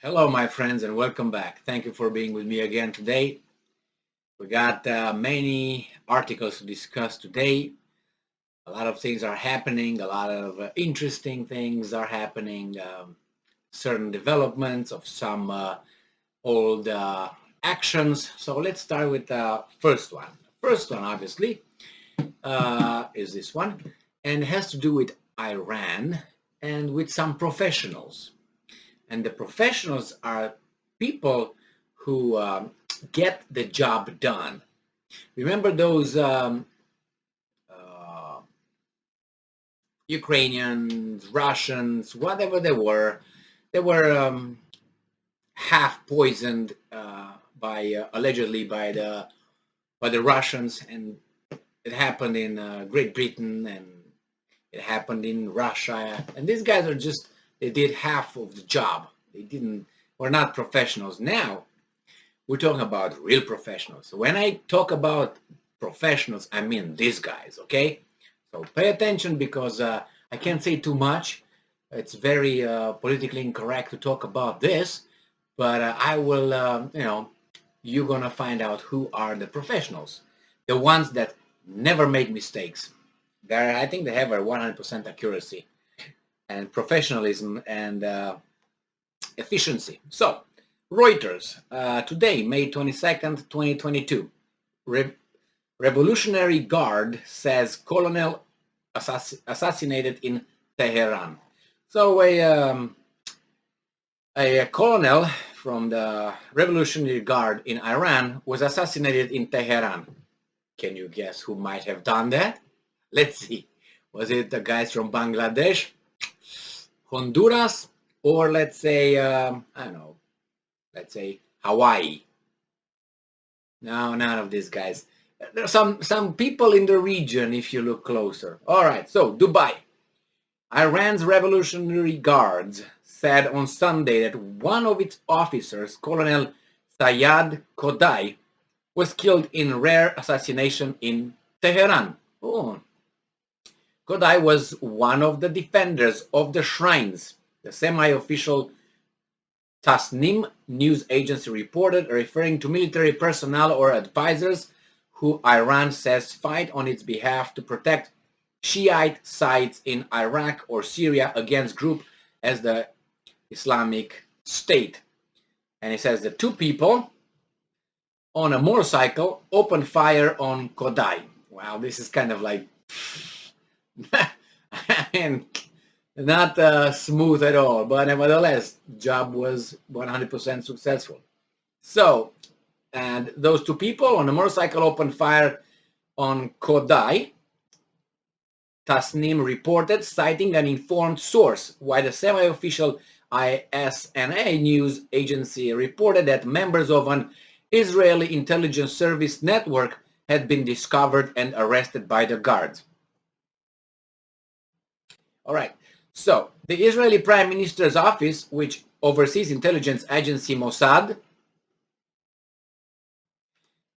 Hello, my friends, and welcome back. Thank you for being with me again today. We got many articles to discuss today. A lot of things are happening, a lot of interesting things are happening, certain developments of some old actions. So let's start with the first one. First one, obviously, is this one, and it has to do with Iran and with some professionals. And the professionals are people who get the job done. Remember those Ukrainians, Russians, whatever they were? They were half poisoned by allegedly by the Russians, and it happened in Great Britain, and it happened in Russia. And these guys are just they did half of the job. They didn't. Were not professionals. Now we're talking about real professionals. So when I talk about professionals, I mean these guys. Okay, so pay attention because I can't say too much. It's very politically incorrect to talk about this, but I will. You're gonna find out who are the professionals, the ones that never make mistakes. I think they have a 100% accuracy and professionalism and efficiency. So, Reuters, today, May 22nd, 2022. Revolutionary Guard says colonel assassinated in Tehran. So, a colonel from the Revolutionary Guard in Iran was assassinated in Tehran. Can you guess who might have done that? Let's see. Was it the guys from Bangladesh, Honduras, or let's say, I don't know, let's say Hawaii? No, none of these guys. There are some people in the region if you look closer. All right, so Dubai. Iran's Revolutionary Guards said on Sunday that one of its officers, Colonel Sayyad Kodai, was killed in rare assassination in Tehran. Oh. Kodai was one of the defenders of the shrines, the semi-official Tasnim news agency reported, referring to military personnel or advisors who Iran says fight on its behalf to protect Shiite sites in Iraq or Syria against groups as the Islamic State. And he says the two people on a motorcycle opened fire on Kodai. Wow, this is kind of like and not smooth at all, but nevertheless, job was 100% successful. So, and those two people on a motorcycle opened fire on Kodai, Tasnim reported, citing an informed source, while the semi-official ISNA news agency reported that members of an Israeli intelligence service network had been discovered and arrested by the guards. All right, so the Israeli Prime Minister's office, which oversees intelligence agency Mossad,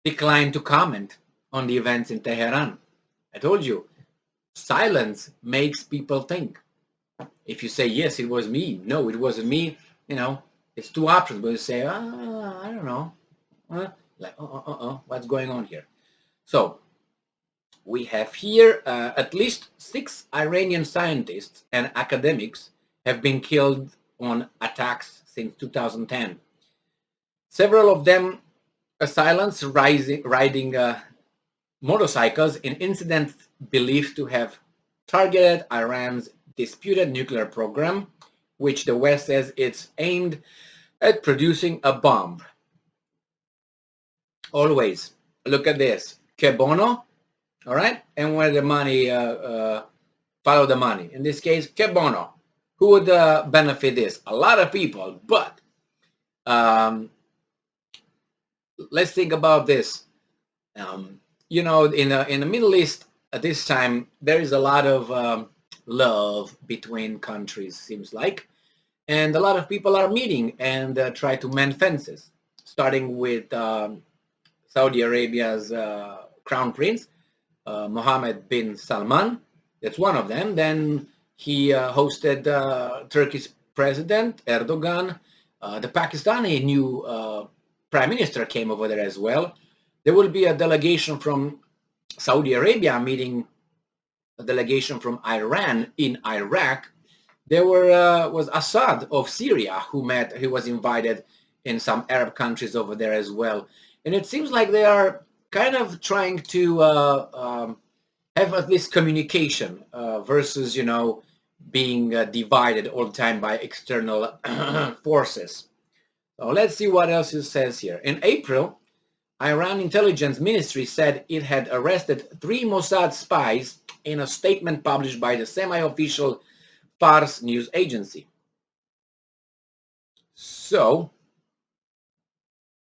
declined to comment on the events in Tehran. I told you, silence makes people think. If you say, yes, it was me, no, it wasn't me, it's two options. But you say, I don't know, what's going on here? So we have here at least 6 Iranian scientists and academics have been killed on attacks since 2010. Several of them assailants riding motorcycles in incidents believed to have targeted Iran's disputed nuclear program, which the West says it's aimed at producing a bomb. Always look at this. Que bono, all right? And where the money, follow the money. In this case, que bono. Who would benefit this? A lot of people, but let's think about this. In the Middle East at this time, there is a lot of love between countries, seems like. And a lot of people are meeting and try to mend fences, starting with Saudi Arabia's crown prince, Mohammed bin Salman. That's one of them. Then he hosted Turkish President Erdogan, The Pakistani new prime minister came over there as well. There will be a delegation from Saudi Arabia meeting a delegation from Iran in Iraq. There was Assad of Syria who met. He was invited in some Arab countries over there as well. And it seems like they are kind of trying to have at least communication versus, being divided all the time by external forces. So let's see what else it says here. In April, Iran intelligence ministry said it had arrested 3 Mossad spies in a statement published by the semi-official Fars news agency. So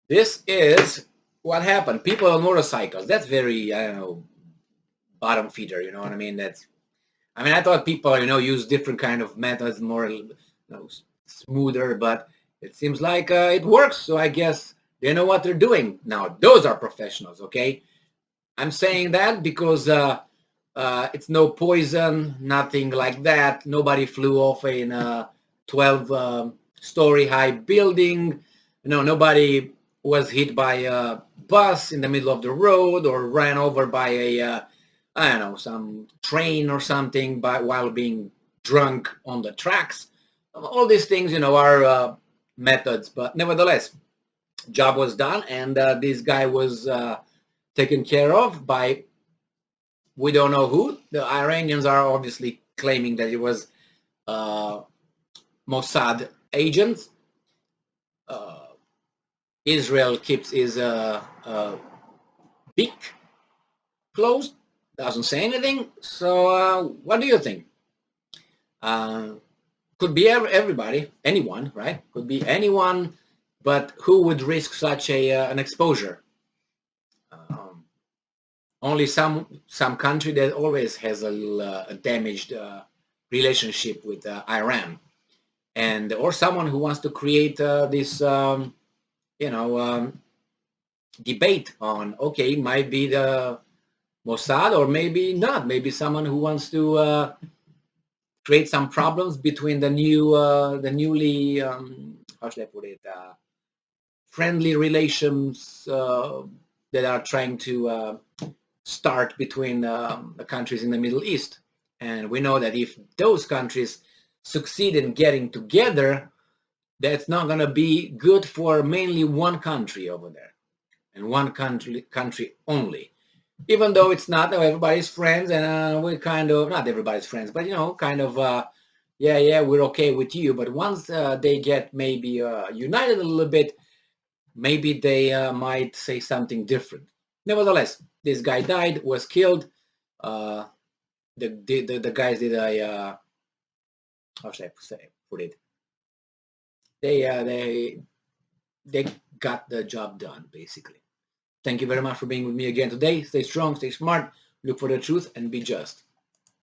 this is what happened. People on motorcycles. That's very, I don't know, bottom feeder. You know what I mean? I thought people, use different kind of methods, more, smoother, but it seems like it works. So I guess they know what they're doing. Now, those are professionals, okay? I'm saying that because it's no poison, nothing like that. Nobody flew off in a 12-story high building. Nobody was hit by a bus in the middle of the road or ran over by a, I don't know, some train or something while being drunk on the tracks. All these things, are methods, but nevertheless, job was done, and this guy was taken care of by we don't know who. The Iranians are obviously claiming that it was Mossad agents. Israel keeps his beak closed, doesn't say anything. So what do you think? Could be everybody, anyone, right? Could be anyone, but who would risk such an exposure? Only some country that always has a damaged relationship with Iran, and or someone who wants to create this debate on, okay, might be the Mossad or maybe not, maybe someone who wants to create some problems between the newly how should I put it, friendly relations that are trying to start between the countries in the Middle East. And we know that if those countries succeed in getting together, that's not going to be good for mainly one country over there, and one country only. Even though it's not, everybody's friends, and we're kind of, not everybody's friends, but kind of, yeah, we're okay with you. But once they get maybe united a little bit, maybe they might say something different. Nevertheless, this guy died, was killed. The guys did a how should I put it? They got the job done, basically. Thank you very much for being with me again today. Stay strong, stay smart, look for the truth, and be just.